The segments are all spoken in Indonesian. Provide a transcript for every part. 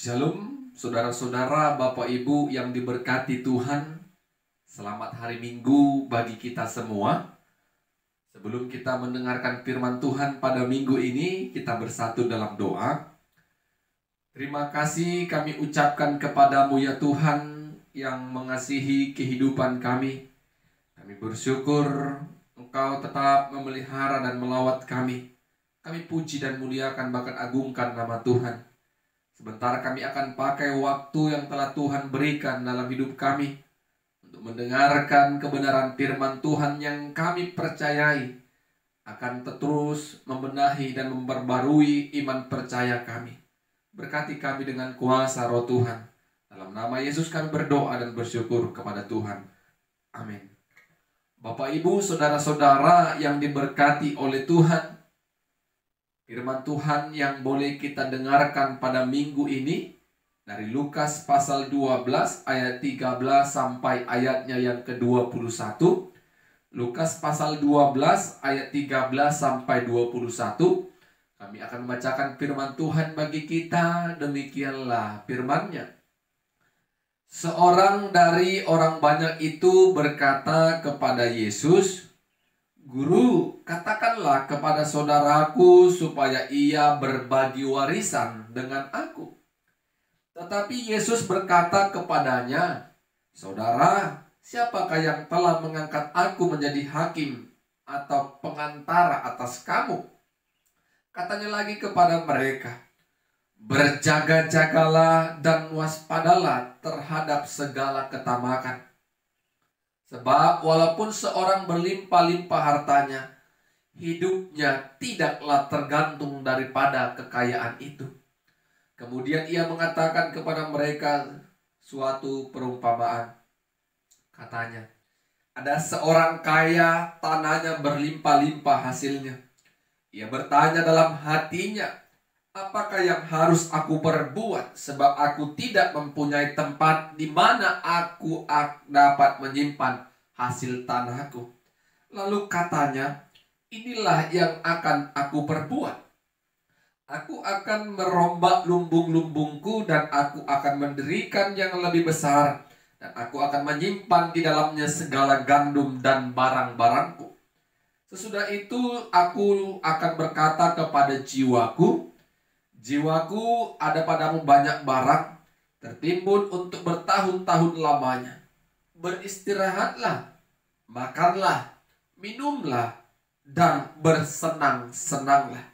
Shalom, saudara-saudara, Bapak Ibu yang diberkati Tuhan. Selamat hari Minggu bagi kita semua. Sebelum kita mendengarkan firman Tuhan pada minggu ini, kita bersatu dalam doa. Terima kasih kami ucapkan kepadamu ya Tuhan yang mengasihi kehidupan kami. Kami bersyukur Engkau tetap memelihara dan melawat kami. Kami puji dan muliakan bahkan agungkan nama Tuhan. Sebentar kami akan pakai waktu yang telah Tuhan berikan dalam hidup kami untuk mendengarkan kebenaran firman Tuhan yang kami percayai akan terus membenahi dan memperbarui iman percaya kami. Berkati kami dengan kuasa Roh Tuhan. Dalam nama Yesus kami berdoa dan bersyukur kepada Tuhan. Amin. Bapak, Ibu, saudara-saudara yang diberkati oleh Tuhan, firman Tuhan yang boleh kita dengarkan pada minggu ini dari Lukas pasal 12 ayat 13 sampai ayatnya yang ke-21. Lukas pasal 12 ayat 13 sampai 21. Kami akan membacakan firman Tuhan bagi kita. Demikianlah firman-Nya. Seorang dari orang banyak itu berkata kepada Yesus, "Guru, katakanlah kepada saudaraku supaya ia berbagi warisan dengan aku." Tetapi Yesus berkata kepadanya, "Saudara, siapakah yang telah mengangkat aku menjadi hakim atau pengantara atas kamu?" Katanya lagi kepada mereka, "Berjaga-jagalah dan waspadalah terhadap segala ketamakan. Sebab walaupun seorang berlimpah-limpah hartanya, hidupnya tidaklah tergantung daripada kekayaan itu." Kemudian ia mengatakan kepada mereka suatu perumpamaan. Katanya, ada seorang kaya, tanahnya berlimpah-limpah hasilnya. Ia bertanya dalam hatinya, "Apakah yang harus aku perbuat? Sebab aku tidak mempunyai tempat di mana aku dapat menyimpan hasil tanahku." Lalu katanya, "Inilah yang akan aku perbuat. Aku akan merombak lumbung-lumbungku dan aku akan mendirikan yang lebih besar. Dan aku akan menyimpan di dalamnya segala gandum dan barang-barangku. Sesudah itu aku akan berkata kepada jiwaku, 'Jiwaku, ada padamu banyak barang, tertimbun untuk bertahun-tahun lamanya. Beristirahatlah, makanlah, minumlah, dan bersenang-senanglah.'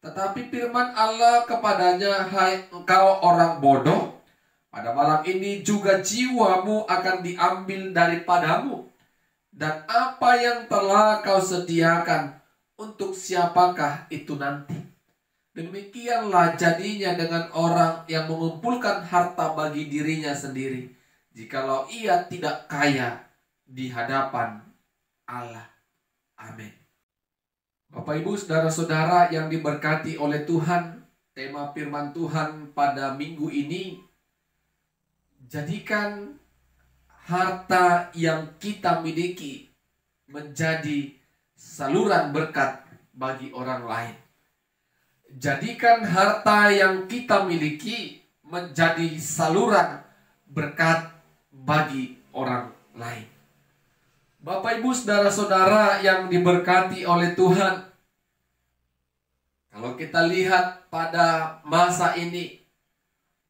Tetapi firman Allah kepadanya, 'Hai engkau orang bodoh, pada malam ini juga jiwamu akan diambil daripadamu. Dan apa yang telah kau sediakan, untuk siapakah itu nanti?' Demikianlah jadinya dengan orang yang mengumpulkan harta bagi dirinya sendiri, jikalau ia tidak kaya di hadapan Allah." Amin. Bapak, Ibu, saudara-saudara yang diberkati oleh Tuhan, tema firman Tuhan pada minggu ini, jadikan harta yang kita miliki menjadi saluran berkat bagi orang lain. Jadikan harta yang kita miliki menjadi saluran berkat bagi orang lain. Bapak, Ibu, saudara-saudara yang diberkati oleh Tuhan, kalau kita lihat pada masa ini,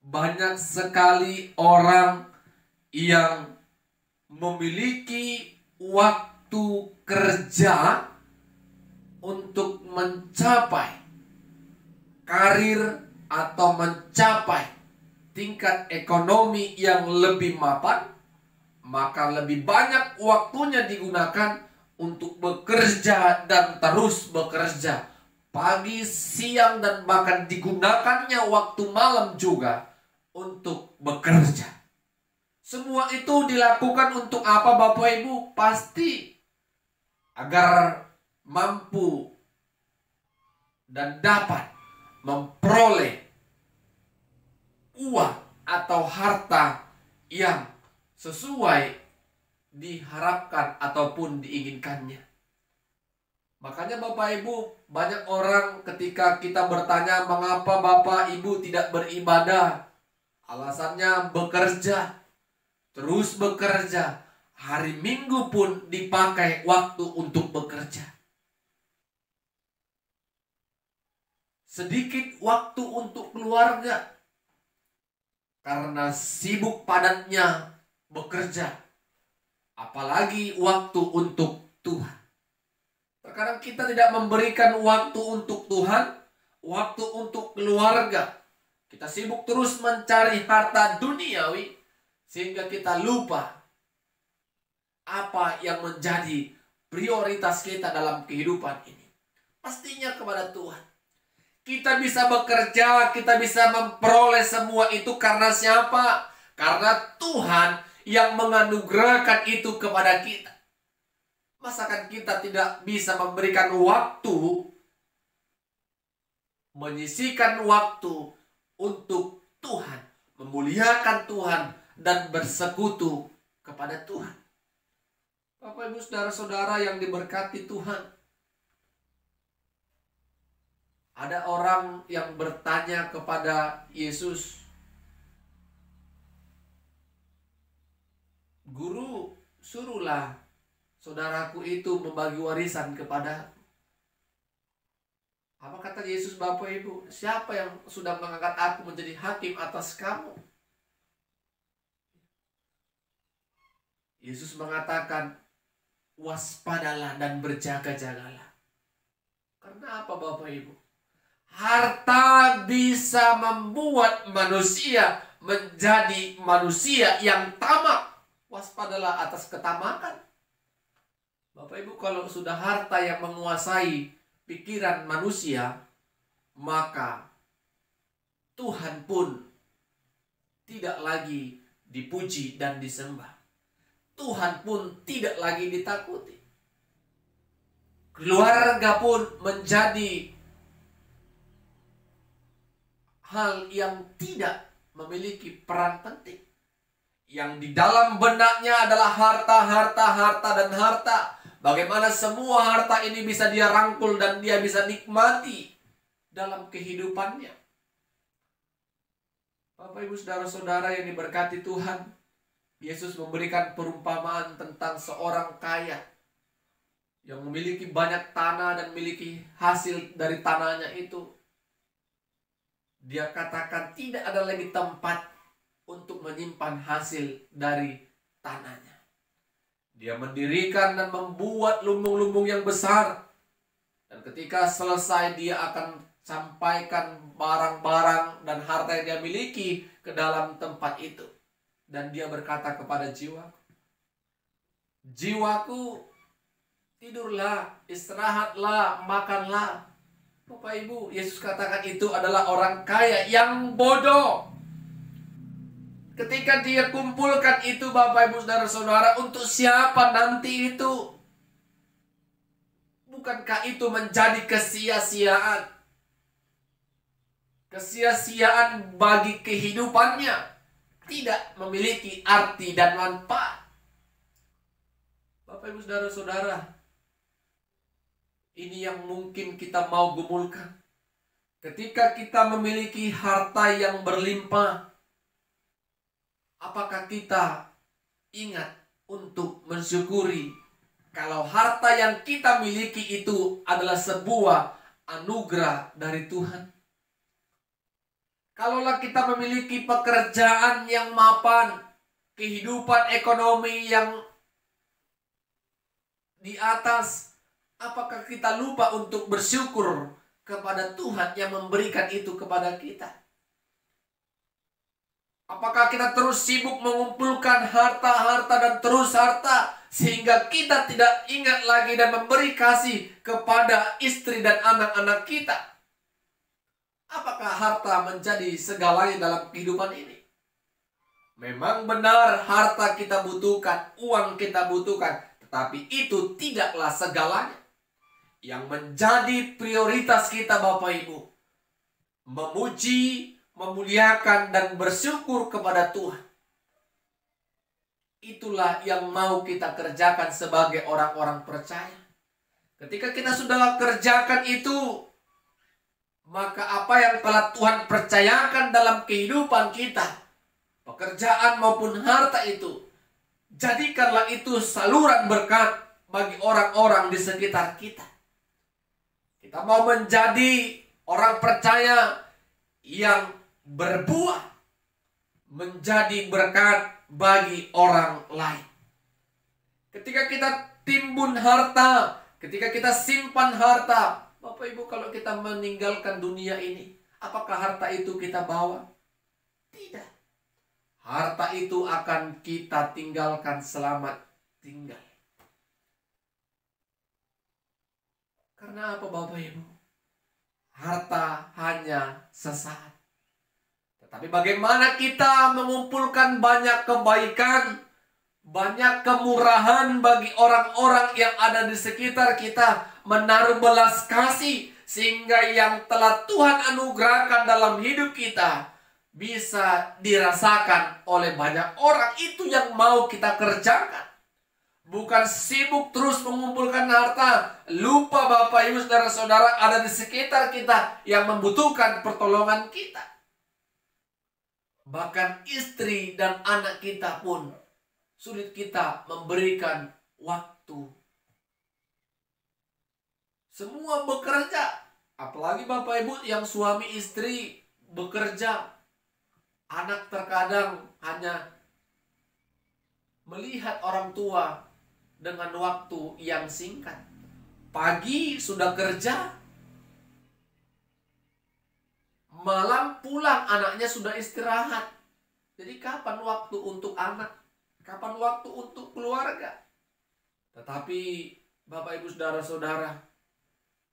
banyak sekali orang yang memiliki waktu kerja untuk mencapai karir atau mencapai tingkat ekonomi yang lebih mapan, maka lebih banyak waktunya digunakan untuk bekerja dan terus bekerja. Pagi, siang, dan bahkan digunakannya waktu malam juga untuk bekerja. Semua itu dilakukan untuk apa, Bapak Ibu? Pasti agar mampu dan dapat memperoleh uang atau harta yang sesuai diharapkan ataupun diinginkannya. Makanya Bapak Ibu, banyak orang ketika kita bertanya, "Mengapa Bapak Ibu tidak beribadah?" Alasannya bekerja, terus bekerja. Hari Minggu pun dipakai waktu untuk bekerja. Sedikit waktu untuk keluarga, karena sibuk padatnya bekerja. Apalagi waktu untuk Tuhan. Terkadang kita tidak memberikan waktu untuk Tuhan, waktu untuk keluarga. Kita sibuk terus mencari harta duniawi, sehingga kita lupa apa yang menjadi prioritas kita dalam kehidupan ini. Pastinya kepada Tuhan. Kita bisa bekerja, kita bisa memperoleh semua itu karena siapa? Karena Tuhan yang menganugerahkan itu kepada kita. Masakan kita tidak bisa memberikan waktu, menyisihkan waktu untuk Tuhan, memuliakan Tuhan, dan bersekutu kepada Tuhan. Bapak, Ibu, saudara-saudara yang diberkati Tuhan. Ada orang yang bertanya kepada Yesus, "Guru, suruhlah saudaraku itu membagi warisan kepada." Apa kata Yesus, Bapak Ibu? Siapa yang sudah mengangkat aku menjadi hakim atas kamu? Yesus mengatakan, waspadalah dan berjaga-jagalah. Karena apa, Bapak Ibu? Harta bisa membuat manusia menjadi manusia yang tamak. Waspadalah atas ketamakan. Bapak Ibu, kalau sudah harta yang menguasai pikiran manusia, maka Tuhan pun tidak lagi dipuji dan disembah. Tuhan pun tidak lagi ditakuti. Keluarga pun menjadi hal yang tidak memiliki peran penting. Yang di dalam benaknya adalah harta, harta, harta, dan harta. Bagaimana semua harta ini bisa dia rangkul dan dia bisa nikmati dalam kehidupannya. Bapak, Ibu, saudara-saudara yang diberkati Tuhan, Yesus memberikan perumpamaan tentang seorang kaya yang memiliki banyak tanah dan memiliki hasil dari tanahnya itu. Dia katakan tidak ada lagi tempat untuk menyimpan hasil dari tanahnya. Dia mendirikan dan membuat lumbung-lumbung yang besar. Dan ketika selesai dia akan sampaikan barang-barang dan harta yang dia miliki ke dalam tempat itu. Dan dia berkata kepada jiwaku, "Jiwaku, tidurlah, istirahatlah, makanlah." Bapak Ibu, Yesus katakan itu adalah orang kaya yang bodoh. Ketika dia kumpulkan itu, Bapak Ibu saudara-saudara, untuk siapa nanti itu? Bukankah itu menjadi kesia-siaan? Kesia-siaan bagi kehidupannya, tidak memiliki arti dan manfaat. Bapak Ibu saudara-saudara, ini yang mungkin kita mau gumulkan. Ketika kita memiliki harta yang berlimpah, apakah kita ingat untuk mensyukuri kalau harta yang kita miliki itu adalah sebuah anugerah dari Tuhan? Kalaulah kita memiliki pekerjaan yang mapan, kehidupan ekonomi yang di atas, apakah kita lupa untuk bersyukur kepada Tuhan yang memberikan itu kepada kita? Apakah kita terus sibuk mengumpulkan harta-harta dan terus harta, sehingga kita tidak ingat lagi dan memberi kasih kepada istri dan anak-anak kita? Apakah harta menjadi segalanya dalam kehidupan ini? Memang benar harta kita butuhkan, uang kita butuhkan, tetapi itu tidaklah segalanya. Yang menjadi prioritas kita, Bapak Ibu, memuji, memuliakan, dan bersyukur kepada Tuhan. Itulah yang mau kita kerjakan sebagai orang-orang percaya. Ketika kita sudah kerjakan itu, maka apa yang telah Tuhan percayakan dalam kehidupan kita, pekerjaan maupun harta itu, jadikanlah itu saluran berkat bagi orang-orang di sekitar kita. Kita mau menjadi orang percaya yang berbuah, menjadi berkat bagi orang lain. Ketika kita timbun harta, ketika kita simpan harta, Bapak Ibu, kalau kita meninggalkan dunia ini, apakah harta itu kita bawa? Tidak. Harta itu akan kita tinggalkan selamat tinggal. Karena apa, Bapak Ibu? Harta hanya sesaat. Tetapi bagaimana kita mengumpulkan banyak kebaikan, banyak kemurahan bagi orang-orang yang ada di sekitar kita, menaruh belas kasih, sehingga yang telah Tuhan anugerahkan dalam hidup kita bisa dirasakan oleh banyak orang. Itu yang mau kita kerjakan. Bukan sibuk terus mengumpulkan harta, lupa Bapak Ibu saudara-saudara ada di sekitar kita yang membutuhkan pertolongan kita. Bahkan istri dan anak kita pun sulit kita memberikan waktu. Semua bekerja, apalagi Bapak Ibu yang suami istri bekerja. Anak terkadang hanya melihat orang tua dengan waktu yang singkat. Pagi sudah kerja, malam pulang anaknya sudah istirahat. Jadi kapan waktu untuk anak? Kapan waktu untuk keluarga? Tetapi Bapak Ibu saudara-saudara,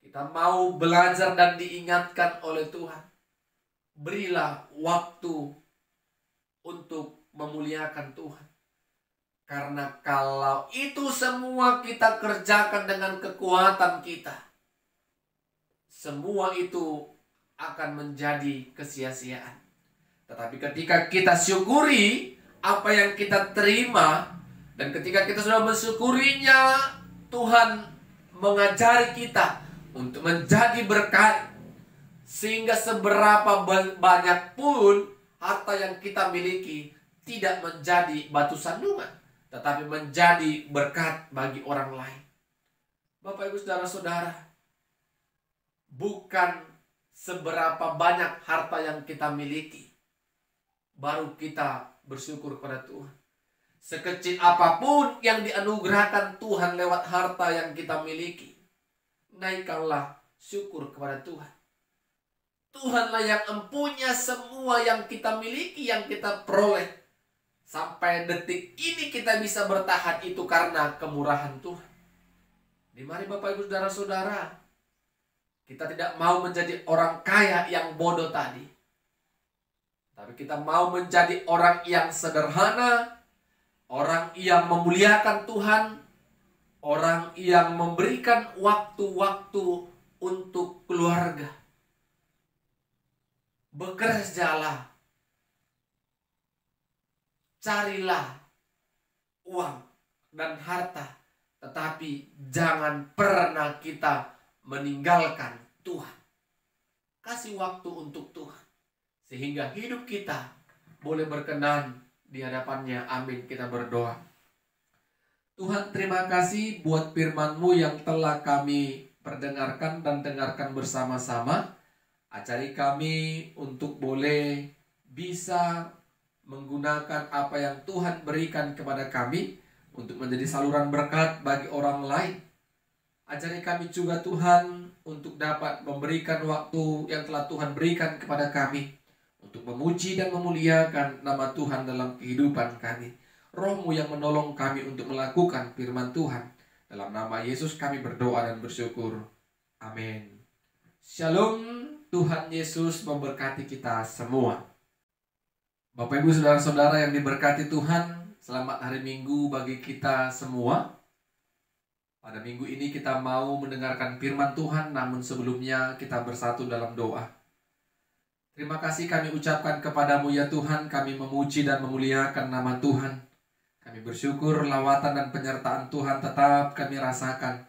kita mau belajar dan diingatkan oleh Tuhan. Berilah waktu untuk memuliakan Tuhan. Karena kalau itu semua kita kerjakan dengan kekuatan kita, semua itu akan menjadi kesia-siaan. Tetapi ketika kita syukuri apa yang kita terima, dan ketika kita sudah mensyukurinya, Tuhan mengajari kita untuk menjadi berkat, sehingga seberapa banyak pun harta yang kita miliki tidak menjadi batu sandungan, tetapi menjadi berkat bagi orang lain. Bapak Ibu saudara-saudara, bukan seberapa banyak harta yang kita miliki baru kita bersyukur kepada Tuhan. Sekecil apapun yang dianugerahkan Tuhan lewat harta yang kita miliki, naikkanlah syukur kepada Tuhan. Tuhanlah yang empunya semua yang kita miliki, yang kita peroleh. Sampai detik ini kita bisa bertahan, itu karena kemurahan Tuhan. Mari Bapak Ibu saudara-saudara, kita tidak mau menjadi orang kaya yang bodoh tadi. Tapi kita mau menjadi orang yang sederhana, orang yang memuliakan Tuhan, orang yang memberikan waktu-waktu untuk keluarga. Bekerjalah, carilah uang dan harta, tetapi jangan pernah kita meninggalkan Tuhan. Kasih waktu untuk Tuhan, sehingga hidup kita boleh berkenan di hadapannya. Amin. Kita berdoa. Tuhan, terima kasih buat firman-Mu yang telah kami perdengarkan dan dengarkan bersama-sama. Ajari kami untuk boleh bisa menggunakan apa yang Tuhan berikan kepada kami untuk menjadi saluran berkat bagi orang lain. Ajari kami juga Tuhan untuk dapat memberikan waktu yang telah Tuhan berikan kepada kami untuk memuji dan memuliakan nama Tuhan dalam kehidupan kami. Roh-Mu yang menolong kami untuk melakukan firman Tuhan. Dalam nama Yesus kami berdoa dan bersyukur. Amin. Shalom. Tuhan Yesus memberkati kita semua. Bapak Ibu saudara-saudara yang diberkati Tuhan, selamat hari Minggu bagi kita semua. Pada minggu ini kita mau mendengarkan firman Tuhan, namun sebelumnya kita bersatu dalam doa. Terima kasih kami ucapkan kepadamu ya Tuhan, kami memuji dan memuliakan nama Tuhan. Kami bersyukur lawatan dan penyertaan Tuhan tetap kami rasakan.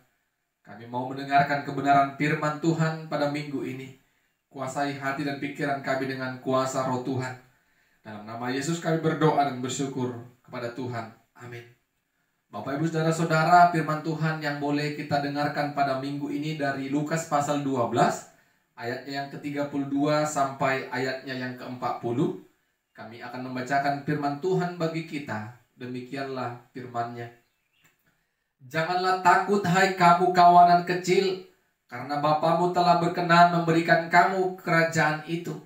Kami mau mendengarkan kebenaran firman Tuhan pada minggu ini. Kuasai hati dan pikiran kami dengan kuasa Roh Tuhan. Dalam nama Yesus kami berdoa dan bersyukur kepada Tuhan. Amin. Bapak Ibu Saudara-saudara, firman Tuhan yang boleh kita dengarkan pada minggu ini dari Lukas pasal 12, ayatnya yang ke-32 sampai ayatnya yang ke-40. Kami akan membacakan firman Tuhan bagi kita. Demikianlah firman-Nya. Janganlah takut hai kamu kawanan kecil, karena Bapamu telah berkenan memberikan kamu kerajaan itu.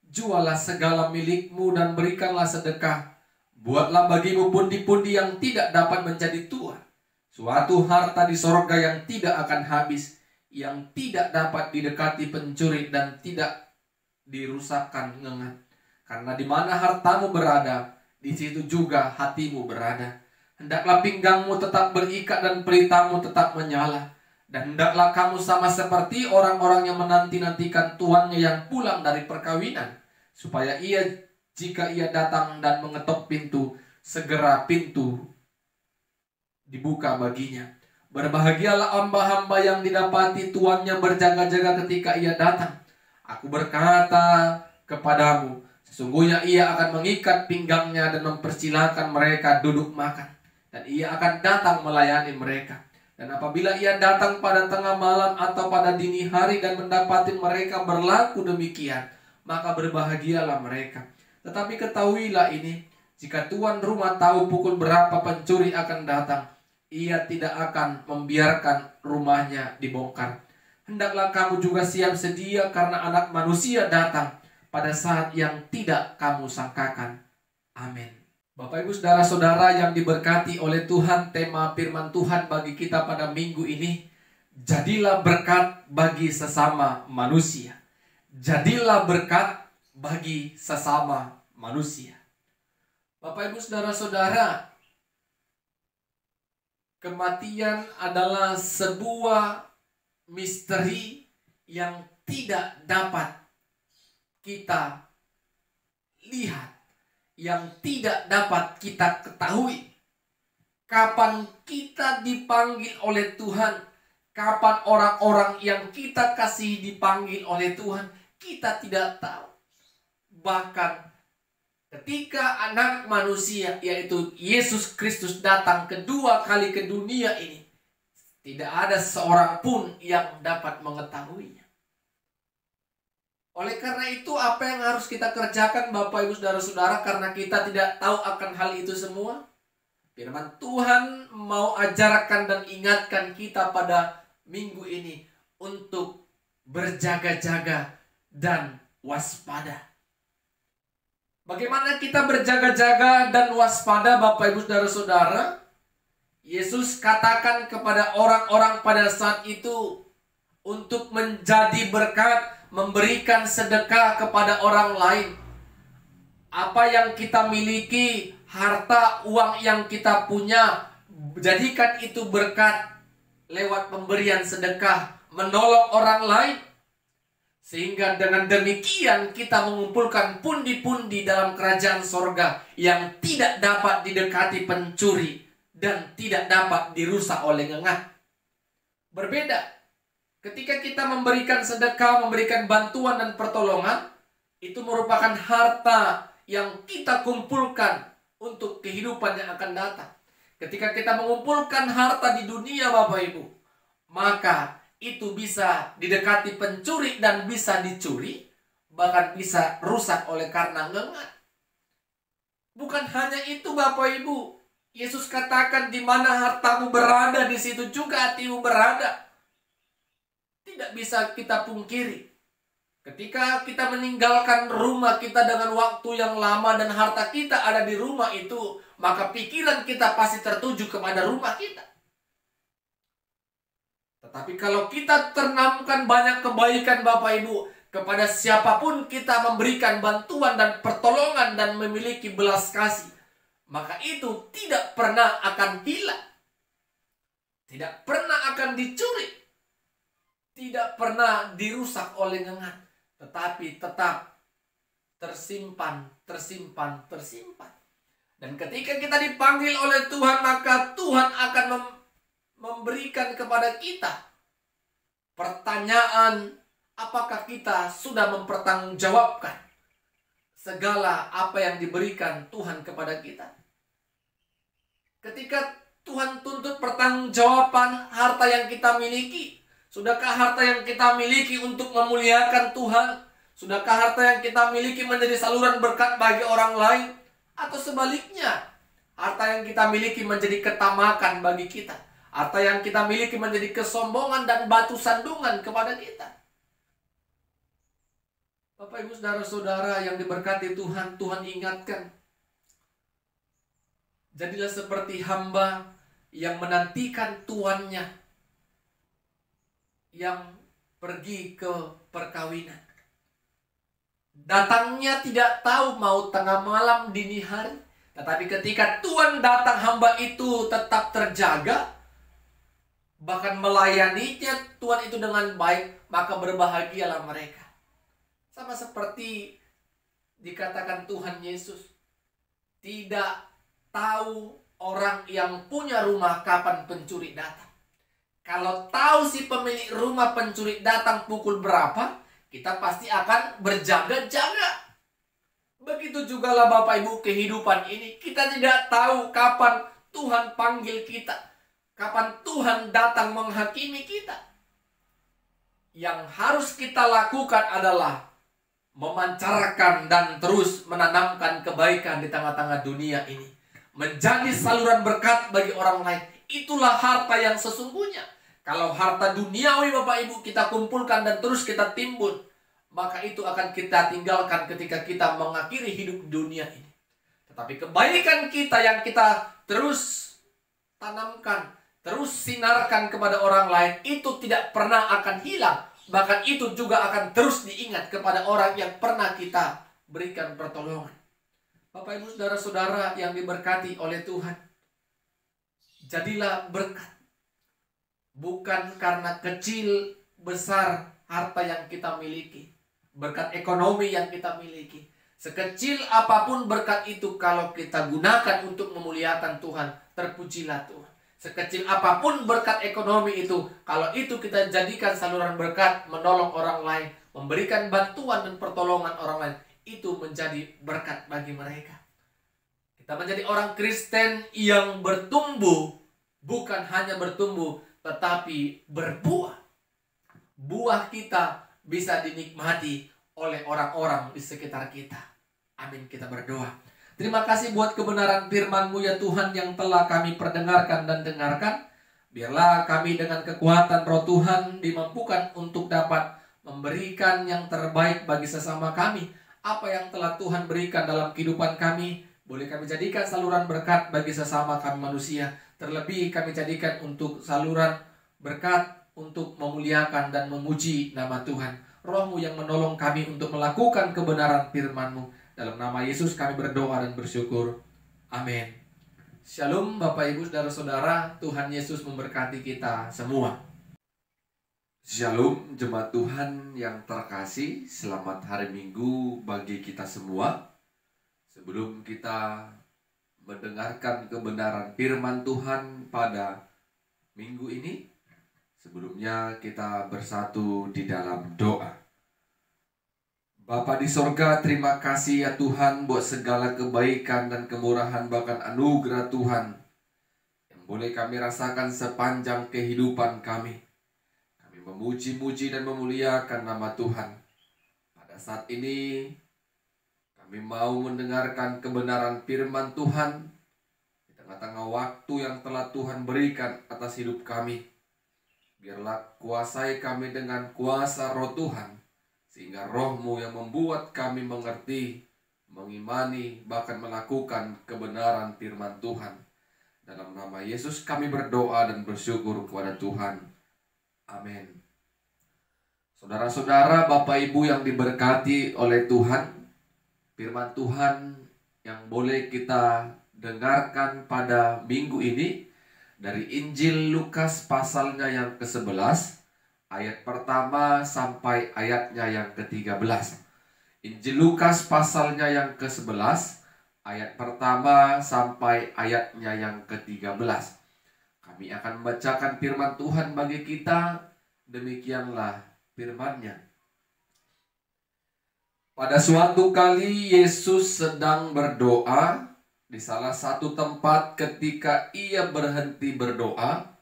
Jualah segala milikmu dan berikanlah sedekah. Buatlah bagimu pundi-pundi yang tidak dapat menjadi tua, suatu harta di sorga yang tidak akan habis, yang tidak dapat didekati pencuri dan tidak dirusakkan ngengat. Karena di mana hartamu berada, di situ juga hatimu berada. Hendaklah pinggangmu tetap berikat dan pelitamu tetap menyala. Dan hendaklah kamu sama seperti orang-orang yang menanti-nantikan tuannya yang pulang dari perkawinan, supaya jika ia datang dan mengetok pintu, segera pintu dibuka baginya. Berbahagialah hamba-hamba yang didapati tuannya berjaga-jaga ketika ia datang. Aku berkata kepadamu, sesungguhnya ia akan mengikat pinggangnya dan mempersilahkan mereka duduk makan. Dan ia akan datang melayani mereka. Dan apabila ia datang pada tengah malam atau pada dini hari dan mendapati mereka berlaku demikian, maka berbahagialah mereka. Tetapi ketahuilah ini, jika tuan rumah tahu pukul berapa pencuri akan datang, ia tidak akan membiarkan rumahnya dibongkar. Hendaklah kamu juga siap sedia, karena Anak Manusia datang pada saat yang tidak kamu sangkakan. Amin. Bapak Ibu Saudara-saudara yang diberkati oleh Tuhan, tema firman Tuhan bagi kita pada minggu ini, jadilah berkat bagi sesama manusia. Jadilah berkat bagi sesama manusia. Bapak Ibu Saudara-saudara, kematian adalah sebuah misteri yang tidak dapat kita lihat, yang tidak dapat kita ketahui. Kapan kita dipanggil oleh Tuhan, kapan orang-orang yang kita kasih dipanggil oleh Tuhan, kita tidak tahu. Bahkan ketika Anak Manusia, yaitu Yesus Kristus, datang kedua kali ke dunia ini, tidak ada seorang pun yang dapat mengetahuinya. Oleh karena itu, apa yang harus kita kerjakan Bapak Ibu Saudara-saudara, karena kita tidak tahu akan hal itu semua? Firman Tuhan mau ajarkan dan ingatkan kita pada minggu ini untuk berjaga-jaga dan waspada. Bagaimana kita berjaga-jaga dan waspada Bapak Ibu Saudara-saudara? Yesus katakan kepada orang-orang pada saat itu untuk menjadi berkat, memberikan sedekah kepada orang lain. Apa yang kita miliki, harta, uang yang kita punya, jadikan itu berkat lewat pemberian sedekah, menolong orang lain. Sehingga dengan demikian kita mengumpulkan pundi-pundi dalam kerajaan sorga yang tidak dapat didekati pencuri dan tidak dapat dirusak oleh ngengat. Berbeda ketika kita memberikan sedekah, memberikan bantuan dan pertolongan, itu merupakan harta yang kita kumpulkan untuk kehidupan yang akan datang. Ketika kita mengumpulkan harta di dunia Bapak Ibu, maka itu bisa didekati pencuri dan bisa dicuri, bahkan bisa rusak oleh karena ngengat. Bukan hanya itu Bapak Ibu, Yesus katakan di mana hartamu berada, di situ juga hatimu berada. Tidak bisa kita pungkiri. Ketika kita meninggalkan rumah kita dengan waktu yang lama dan harta kita ada di rumah itu, maka pikiran kita pasti tertuju kepada rumah kita. Tetapi kalau kita tanamkan banyak kebaikan Bapak Ibu, kepada siapapun kita memberikan bantuan dan pertolongan dan memiliki belas kasih, maka itu tidak pernah akan hilang. Tidak pernah akan dicuri. Tidak pernah dirusak oleh ngengat, tetapi tetap tersimpan. Dan ketika kita dipanggil oleh Tuhan, maka Tuhan akan memberikan kepada kita pertanyaan, apakah kita sudah mempertanggungjawabkan segala apa yang diberikan Tuhan kepada kita. Ketika Tuhan tuntut pertanggungjawaban harta yang kita miliki, sudahkah harta yang kita miliki untuk memuliakan Tuhan? Sudahkah harta yang kita miliki menjadi saluran berkat bagi orang lain? Atau sebaliknya, harta yang kita miliki menjadi ketamakan bagi kita. Harta yang kita miliki menjadi kesombongan dan batu sandungan kepada kita. Bapak, Ibu, Saudara-saudara yang diberkati Tuhan, Tuhan ingatkan. Jadilah seperti hamba yang menantikan tuannya yang pergi ke perkawinan. Datangnya tidak tahu mau tengah malam, dini hari. Tetapi ketika Tuhan datang, hamba itu tetap terjaga. Bahkan melayaninya Tuhan itu dengan baik, maka berbahagialah mereka. Sama seperti dikatakan Tuhan Yesus, tidak tahu orang yang punya rumah kapan pencuri datang. Kalau tahu si pemilik rumah pencuri datang pukul berapa, kita pasti akan berjaga-jaga. Begitu jugalah Bapak Ibu kehidupan ini. Kita tidak tahu kapan Tuhan panggil kita, kapan Tuhan datang menghakimi kita. Yang harus kita lakukan adalah memancarkan dan terus menanamkan kebaikan di tengah-tengah dunia ini. Menjadi saluran berkat bagi orang lain. Itulah harta yang sesungguhnya. Kalau harta duniawi Bapak Ibu kita kumpulkan dan terus kita timbun, maka itu akan kita tinggalkan ketika kita mengakhiri hidup dunia ini. Tetapi kebaikan kita yang kita terus tanamkan, terus sinarkan kepada orang lain, itu tidak pernah akan hilang. Bahkan itu juga akan terus diingat kepada orang yang pernah kita berikan pertolongan. Bapak, Ibu, Saudara-saudara yang diberkati oleh Tuhan, jadilah berkat. Bukan karena kecil besar harta yang kita miliki, berkat ekonomi yang kita miliki. Sekecil apapun berkat itu, kalau kita gunakan untuk memuliakan Tuhan, terpujilah Tuhan. Sekecil apapun berkat ekonomi itu, kalau itu kita jadikan saluran berkat, menolong orang lain, memberikan bantuan dan pertolongan orang lain, itu menjadi berkat bagi mereka. Kita menjadi orang Kristen yang bertumbuh, bukan hanya bertumbuh, tetapi berbuah. Buah kita bisa dinikmati oleh orang-orang di sekitar kita. Amin, kita berdoa. Terima kasih buat kebenaran firman-Mu ya Tuhan yang telah kami perdengarkan dan dengarkan. Biarlah kami dengan kekuatan Roh Tuhan dimampukan untuk dapat memberikan yang terbaik bagi sesama kami. Apa yang telah Tuhan berikan dalam kehidupan kami, boleh kami jadikan saluran berkat bagi sesama kami manusia. Terlebih kami jadikan untuk saluran berkat untuk memuliakan dan memuji nama Tuhan. Roh-Mu yang menolong kami untuk melakukan kebenaran firman-Mu. Dalam nama Yesus kami berdoa dan bersyukur. Amin. Shalom Bapak Ibu Saudara-saudara, Tuhan Yesus memberkati kita semua. Shalom jemaat Tuhan yang terkasih, selamat hari Minggu bagi kita semua. Sebelum kita mendengarkan kebenaran firman Tuhan pada minggu ini, sebelumnya kita bersatu di dalam doa. Bapa di sorga, terima kasih ya Tuhan buat segala kebaikan dan kemurahan bahkan anugerah Tuhan yang boleh kami rasakan sepanjang kehidupan kami. Kami memuji-muji dan memuliakan nama Tuhan. Pada saat ini kami mau mendengarkan kebenaran firman Tuhan di tengah-tengah waktu yang telah Tuhan berikan atas hidup kami. Biarlah kuasai kami dengan kuasa Roh Tuhan, sehingga Roh-Mu yang membuat kami mengerti, mengimani, bahkan melakukan kebenaran firman Tuhan. Dalam nama Yesus kami berdoa dan bersyukur kepada Tuhan. Amin. Saudara-saudara, Bapak Ibu yang diberkati oleh Tuhan, firman Tuhan yang boleh kita dengarkan pada minggu ini dari Injil Lukas pasalnya yang ke-11, ayat pertama sampai ayatnya yang ke-13. Injil Lukas pasalnya yang ke-11, ayat pertama sampai ayatnya yang ke-13. Kami akan membacakan firman Tuhan bagi kita. Demikianlah firman-Nya. Pada suatu kali Yesus sedang berdoa di salah satu tempat. Ketika ia berhenti berdoa,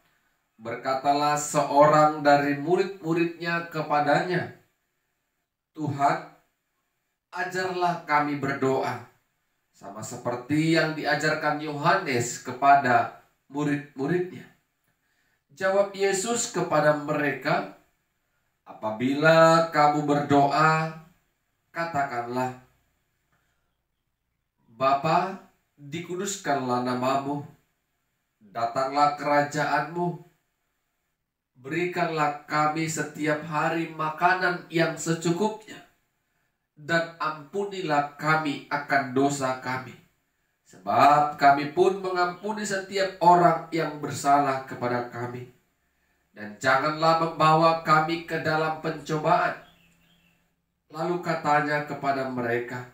berkatalah seorang dari murid-muridnya kepadanya, "Tuhan, ajarlah kami berdoa, sama seperti yang diajarkan Yohanes kepada murid-muridnya." Jawab Yesus kepada mereka, "Apabila kamu berdoa, katakanlah, Bapa, dikuduskanlah namamu, datanglah kerajaanmu, berikanlah kami setiap hari makanan yang secukupnya, dan ampunilah kami akan dosa kami, sebab kami pun mengampuni setiap orang yang bersalah kepada kami. Dan janganlah membawa kami ke dalam pencobaan." Lalu katanya kepada mereka,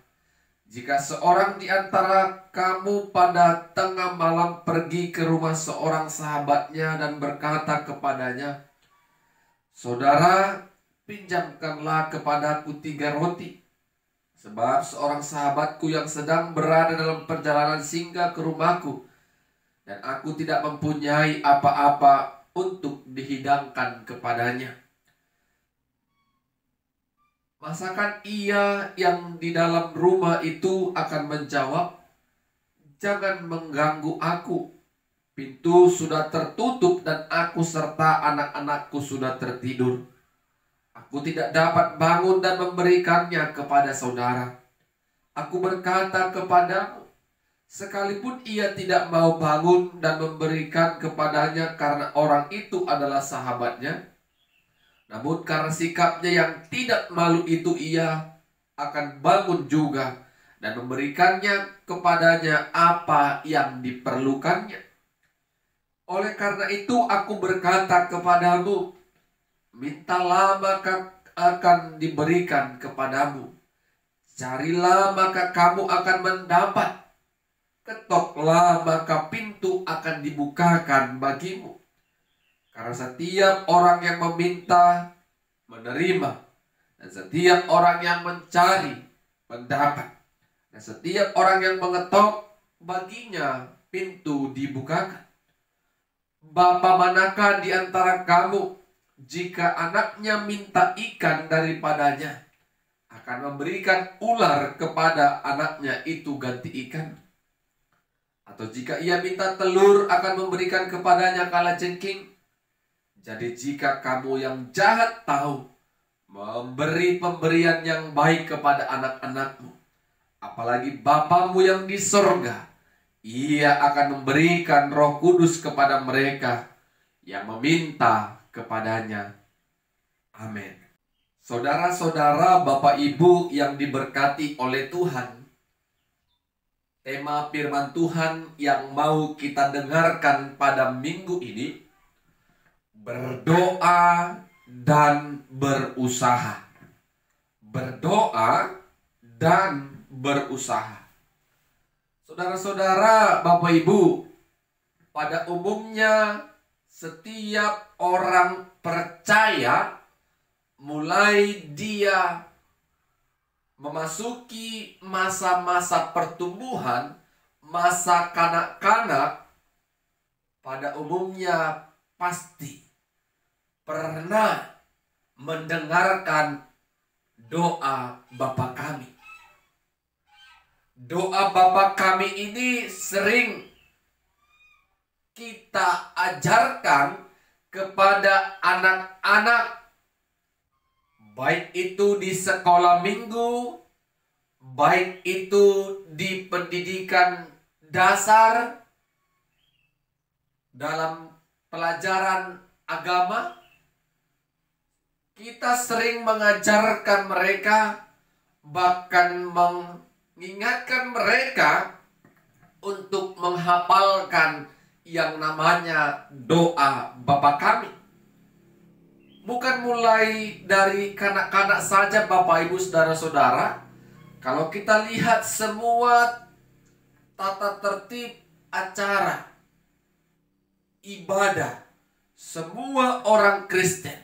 "Jika seorang di antara kamu pada tengah malam pergi ke rumah seorang sahabatnya dan berkata kepadanya, 'Saudara, pinjamkanlah kepadaku 3 roti, sebab seorang sahabatku yang sedang berada dalam perjalanan singgah ke rumahku, dan aku tidak mempunyai apa-apa untuk dihidangkan kepadanya.' Masakan ia yang di dalam rumah itu akan menjawab, 'Jangan mengganggu aku. Pintu sudah tertutup dan aku serta anak-anakku sudah tertidur. Aku tidak dapat bangun dan memberikannya kepada saudara.' Aku berkata kepadamu, sekalipun ia tidak mau bangun dan memberikan kepadanya karena orang itu adalah sahabatnya, namun karena sikapnya yang tidak malu itu, ia akan bangun juga dan memberikannya kepadanya apa yang diperlukannya. Oleh karena itu aku berkata kepadamu, mintalah maka akan diberikan kepadamu. Carilah maka kamu akan mendapat. Ketoklah maka pintu akan dibukakan bagimu. Karena setiap orang yang meminta, menerima. Dan setiap orang yang mencari, mendapat. Dan setiap orang yang mengetok, baginya pintu dibukakan. Bapa manakah di antara kamu, jika anaknya minta ikan daripadanya, akan memberikan ular kepada anaknya itu ganti ikan? Atau jika ia minta telur, akan memberikan kepadanya kalajengking? Jadi jika kamu yang jahat tahu memberi pemberian yang baik kepada anak-anakmu, apalagi Bapamu yang di sorga, ia akan memberikan Roh Kudus kepada mereka yang meminta kepadanya. Amin. Saudara-saudara, Bapak Ibu yang diberkati oleh Tuhan, tema firman Tuhan yang mau kita dengarkan pada minggu ini, berdoa dan berusaha. Berdoa dan berusaha. Saudara-saudara, Bapak Ibu, pada umumnya setiap orang percaya, mulai dia memasuki masa-masa pertumbuhan, masa kanak-kanak, pada umumnya pasti pernah mendengarkan doa Bapa Kami. Doa Bapa Kami ini sering kita ajarkan kepada anak-anak, baik itu di sekolah minggu, baik itu di pendidikan dasar, dalam pelajaran agama. Kita sering mengajarkan mereka, bahkan mengingatkan mereka untuk menghafalkan yang namanya doa Bapa Kami. Bukan mulai dari kanak-kanak saja, Bapak Ibu saudara-saudara. Kalau kita lihat semua tata tertib acara ibadah semua orang Kristen,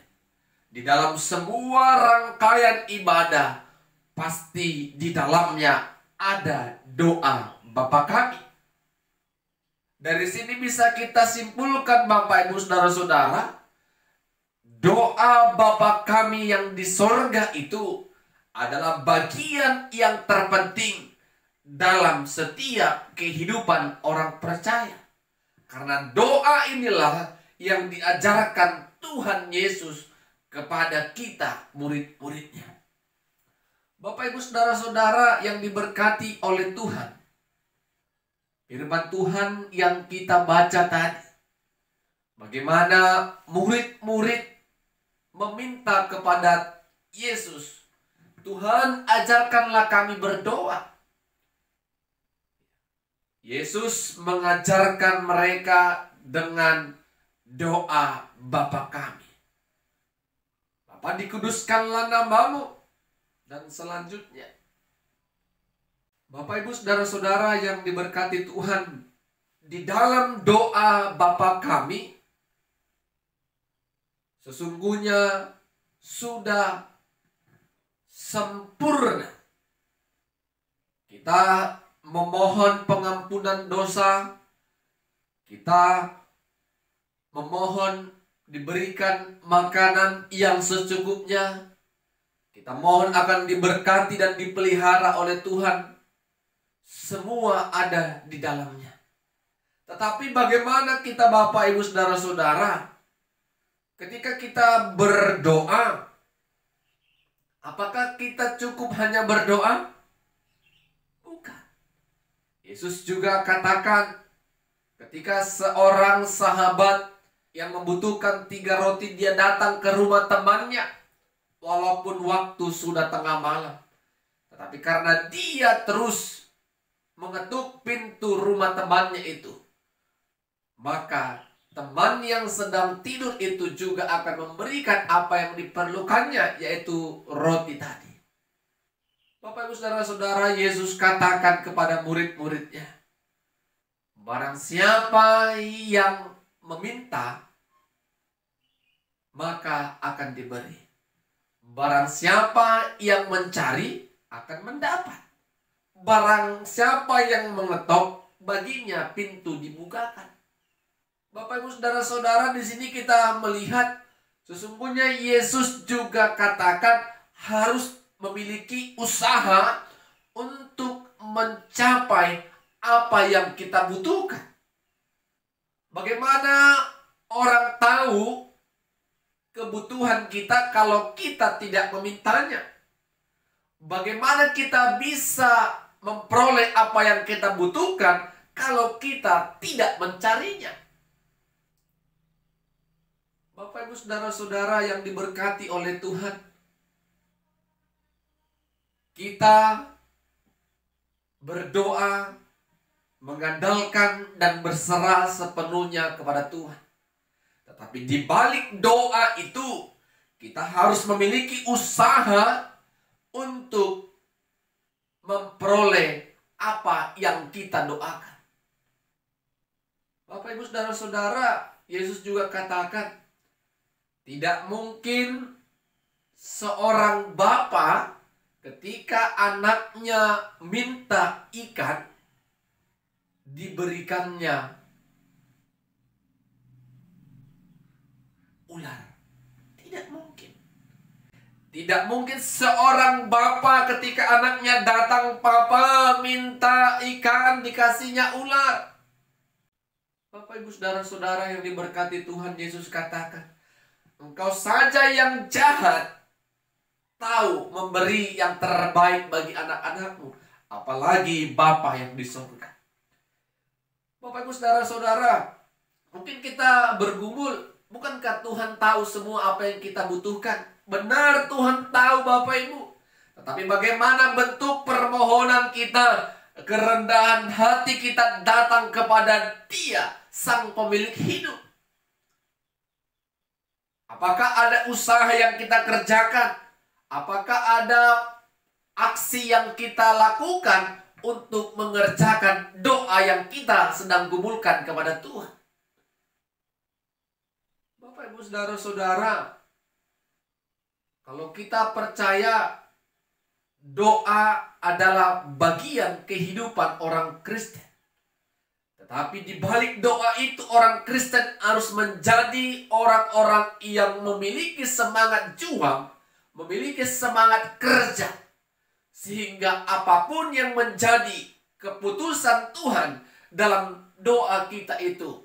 di dalam semua rangkaian ibadah pasti di dalamnya ada doa Bapa kami. Dari sini bisa kita simpulkan Bapak Ibu Saudara-saudara, doa Bapa kami yang di sorga itu adalah bagian yang terpenting dalam setiap kehidupan orang percaya. Karena doa inilah yang diajarkan Tuhan Yesus kepada kita murid-muridnya. Bapak Ibu Saudara-saudara yang diberkati oleh Tuhan, firman Tuhan yang kita baca tadi, bagaimana murid-murid meminta kepada Yesus, Tuhan ajarkanlah kami berdoa. Yesus mengajarkan mereka dengan doa Bapa kami. Bapa, dikuduskanlah namamu. Dan selanjutnya, Bapak Ibu Saudara-saudara yang diberkati Tuhan, di dalam doa Bapa kami, sesungguhnya sudah sempurna. Kita memohon pengampunan dosa, kita memohon diberikan makanan yang secukupnya, kita mohon akan diberkati dan dipelihara oleh Tuhan. Semua ada di dalamnya. Tetapi bagaimana kita Bapak Ibu Saudara-saudara, ketika kita berdoa, apakah kita cukup hanya berdoa? Bukan. Yesus juga katakan, ketika seorang sahabat yang membutuhkan 3 roti, dia datang ke rumah temannya, walaupun waktu sudah tengah malam. Tetapi karena dia terus mengetuk pintu rumah temannya itu, maka teman yang sedang tidur itu juga akan memberikan apa yang diperlukannya, yaitu roti tadi. Bapak Ibu Saudara-saudara, Yesus katakan kepada murid-muridnya, barang siapa yang meminta, maka akan diberi. Barang siapa yang mencari, akan mendapat. Barang siapa yang mengetok, baginya pintu dibukakan. Bapak Ibu Saudara-saudara, di sini kita melihat sesungguhnya Yesus juga katakan harus memiliki usaha untuk mencapai apa yang kita butuhkan. Bagaimana orang tahu kebutuhan kita kalau kita tidak memintanya? Bagaimana kita bisa memperoleh apa yang kita butuhkan kalau kita tidak mencarinya? Bapak Ibu Saudara-saudara yang diberkati oleh Tuhan, kita berdoa, mengandalkan dan berserah sepenuhnya kepada Tuhan. Tetapi di balik doa itu, kita harus memiliki usaha untuk memperoleh apa yang kita doakan. Bapak Ibu Saudara-saudara, Yesus juga katakan, tidak mungkin seorang bapa ketika anaknya minta ikan, diberikannya ular. Tidak mungkin. Tidak mungkin seorang bapa ketika anaknya datang, papa minta ikan, dikasihnya ular. Bapak Ibu Saudara-saudara yang diberkati Tuhan, Yesus katakan, engkau saja yang jahat tahu memberi yang terbaik bagi anak-anakmu, apalagi Bapa yang di surga. Bapak Ibu Saudara-saudara, mungkin kita bergumul, bukankah Tuhan tahu semua apa yang kita butuhkan? Benar, Tuhan tahu Bapak Ibu. Tetapi bagaimana bentuk permohonan kita, kerendahan hati kita datang kepada Dia, Sang Pemilik hidup? Apakah ada usaha yang kita kerjakan? Apakah ada aksi yang kita lakukan untuk mengerjakan doa yang kita sedang gumulkan kepada Tuhan? Bapak Ibu Saudara-saudara, kalau kita percaya doa adalah bagian kehidupan orang Kristen. Tetapi di balik doa itu, orang Kristen harus menjadi orang-orang yang memiliki semangat juang, memiliki semangat kerja. Sehingga apapun yang menjadi keputusan Tuhan dalam doa kita itu,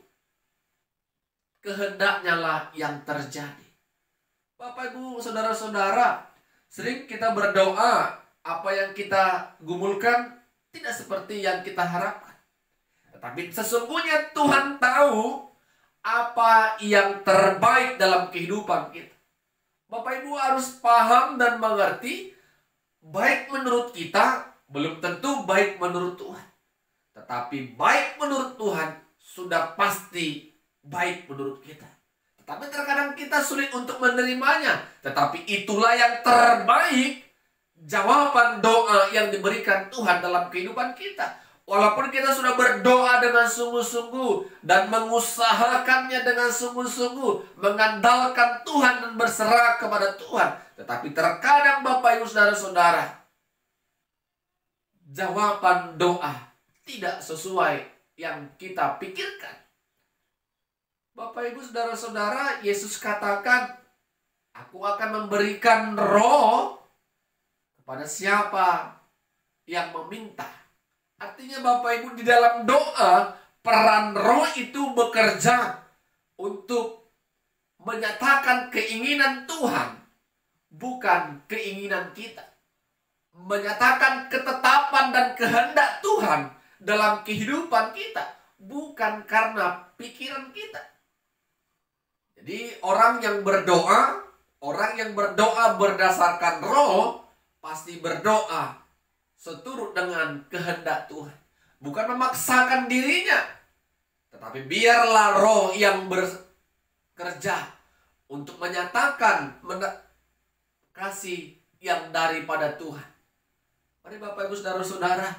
kehendaknya lah yang terjadi. Bapak, Ibu, saudara-saudara, sering kita berdoa, apa yang kita gumulkan tidak seperti yang kita harapkan. Tetapi sesungguhnya Tuhan tahu apa yang terbaik dalam kehidupan kita. Bapak, Ibu harus paham dan mengerti, baik menurut kita belum tentu baik menurut Tuhan. Tetapi baik menurut Tuhan sudah pasti baik menurut kita. Tetapi terkadang kita sulit untuk menerimanya. Tetapi itulah yang terbaik, jawaban doa yang diberikan Tuhan dalam kehidupan kita. Walaupun kita sudah berdoa dengan sungguh-sungguh dan mengusahakannya dengan sungguh-sungguh, mengandalkan Tuhan dan berserah kepada Tuhan. Tetapi terkadang Bapak, Ibu, saudara-saudara, jawaban doa tidak sesuai yang kita pikirkan. Bapak, Ibu, saudara-saudara, Yesus katakan, aku akan memberikan roh kepada siapa yang meminta. Artinya Bapak, Ibu, di dalam doa, peran roh itu bekerja untuk menyatakan keinginan Tuhan, bukan keinginan kita. Menyatakan ketetapan dan kehendak Tuhan dalam kehidupan kita, bukan karena pikiran kita. Jadi orang yang berdoa berdasarkan roh, pasti berdoa seturut dengan kehendak Tuhan. Bukan memaksakan dirinya, tetapi biarlah roh yang bekerja untuk menyatakan kasih yang daripada Tuhan. Mari Bapak, Ibu, saudara-saudara,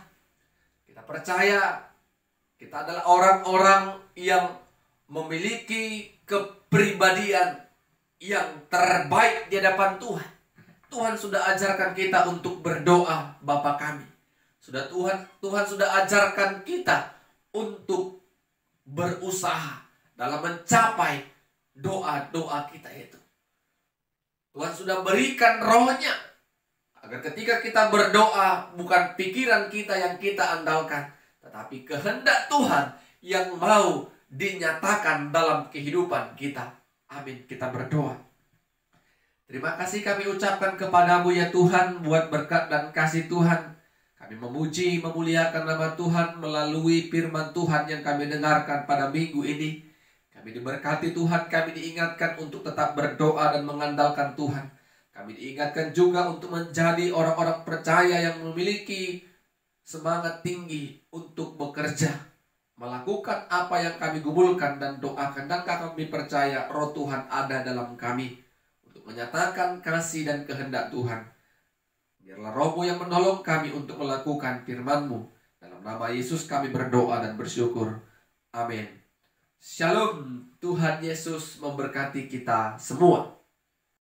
kita percaya kita adalah orang-orang yang memiliki kepribadian yang terbaik di hadapan Tuhan. Tuhan sudah ajarkan kita untuk berdoa, Bapa kami. Tuhan sudah ajarkan kita untuk berusaha dalam mencapai doa-doa kita itu. Tuhan sudah berikan rohnya agar ketika kita berdoa, bukan pikiran kita yang kita andalkan, tetapi kehendak Tuhan yang mau dinyatakan dalam kehidupan kita. Amin. Kita berdoa. Terima kasih kami ucapkan kepadamu ya Tuhan, buat berkat dan kasih Tuhan. Kami memuji, memuliakan nama Tuhan melalui firman Tuhan yang kami dengarkan pada minggu ini. Kami diberkati Tuhan, kami diingatkan untuk tetap berdoa dan mengandalkan Tuhan. Kami diingatkan juga untuk menjadi orang-orang percaya yang memiliki semangat tinggi untuk bekerja, melakukan apa yang kami gumulkan dan doakan. Dan kami percaya roh Tuhan ada dalam kami untuk menyatakan kasih dan kehendak Tuhan. Biarlah roh-Mu yang menolong kami untuk melakukan firman-Mu. Dalam nama Yesus kami berdoa dan bersyukur. Amin. Shalom. Tuhan Yesus memberkati kita semua.